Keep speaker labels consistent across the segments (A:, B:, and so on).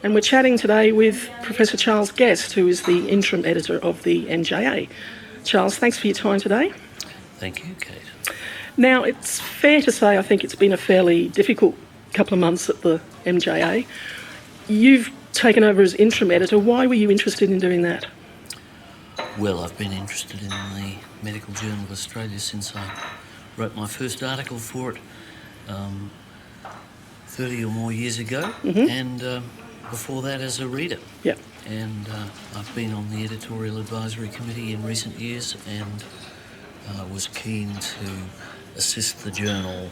A: And we're chatting today with Professor Charles Guest, who is the Interim Editor of the MJA. Charles, thanks for your time today.
B: Thank you, Kate.
A: Now, it's fair to say I think it's been a fairly difficult couple of months at the MJA. You've taken over as Interim Editor. Why were you interested in doing that?
B: Well, I've been interested in the Medical Journal of Australia since I wrote my first article for it 30 or more years ago, and before that as a reader.
A: Yep.
B: And I've been on the editorial advisory committee in recent years and was keen to assist the journal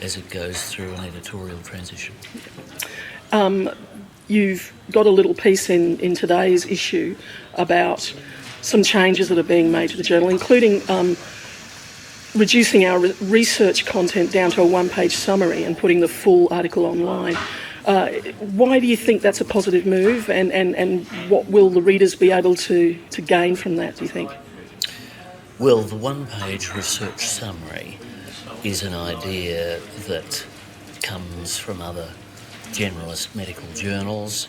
B: as it goes through an editorial transition.
A: You've got a little piece in today's issue about some changes that are being made to the journal, including reducing our research content down to a one-page summary and putting the full article online. Why do you think that's a positive move, and what will the readers be able to gain from that, do you think?
B: Well, the one-page research summary is an idea that comes from other generalist medical journals.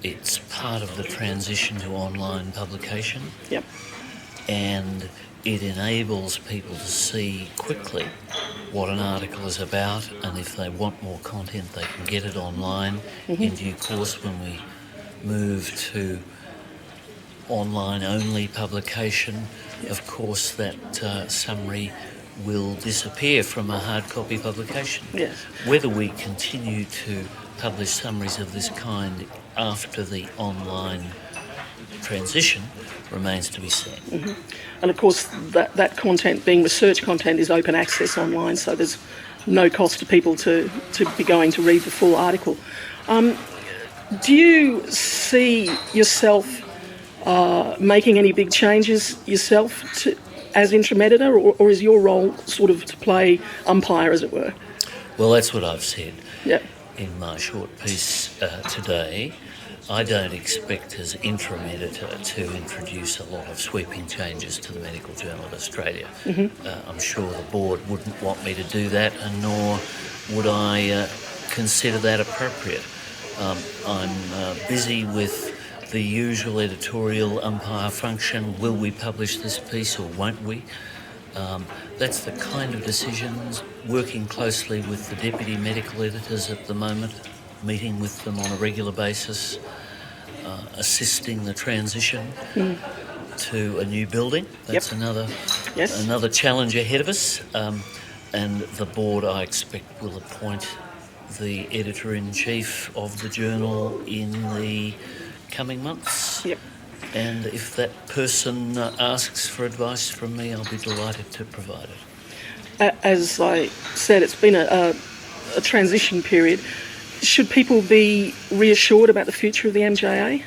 B: It's part of the transition to online publication.
A: Yep.
B: And it enables people to see quickly what an article is about, and if they want more content they can get it online in due course. When we move to online only publication, of course that summary will disappear from a hard copy publication.
A: Yes.
B: Whether we continue to publish summaries of this kind after the online transition remains to be seen.
A: And of course that content, being research content, is open access online, so there's no cost to people to be going to read the full article. Do you see yourself making any big changes yourself as interim editor, or is your role sort of to play umpire, as it were?
B: Well, that's what I've said.
A: Yeah.
B: In my short piece today. I don't expect as interim editor to introduce a lot of sweeping changes to the Medical Journal of Australia. I'm sure the board wouldn't want me to do that, and nor would I consider that appropriate. I'm busy with the usual editorial umpire function. Will we publish this piece or won't we? That's the kind of decisions, working closely with the deputy medical editors at the moment, meeting with them on a regular basis, assisting the transition to a new building. That's another challenge ahead of us. And the board, I expect, will appoint the editor-in-chief of the journal in the coming months.
A: Yep.
B: And if that person asks for advice from me, I'll be delighted to provide it.
A: As I said, it's been a transition period. Should people be reassured about the future of the MJA?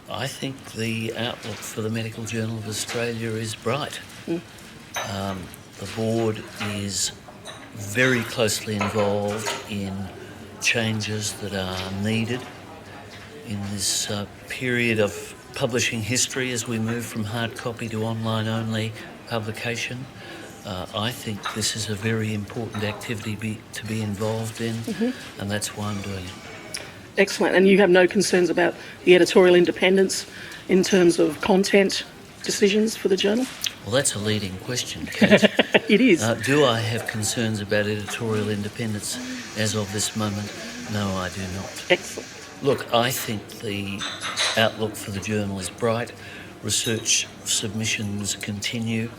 B: I think the outlook for the Medical Journal of Australia is bright. The board is very closely involved in changes that are needed in this period of publishing history as we move from hard copy to online only publication. I think this is a very important activity to be involved in, and that's why I'm doing it.
A: Excellent. And you have no concerns about the editorial independence in terms of content decisions for the journal?
B: Well, that's a leading question, Kate.
A: It is.
B: Do I have concerns about editorial independence as of this moment? No, I do not.
A: Excellent.
B: Look, I think the outlook for the journal is bright. Research submissions continue.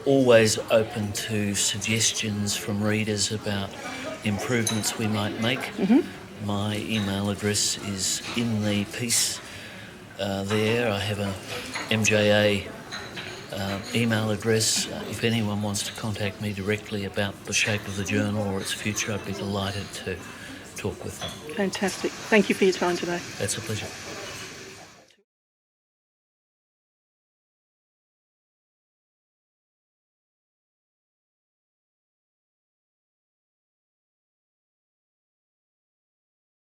B: Always open to suggestions from readers about improvements we might make. My email address is in the piece there. I have a MJA email address. If anyone wants to contact me directly about the shape of the journal or its future, I'd be delighted to talk with them.
A: Fantastic. Thank you for your time today.
B: That's a pleasure.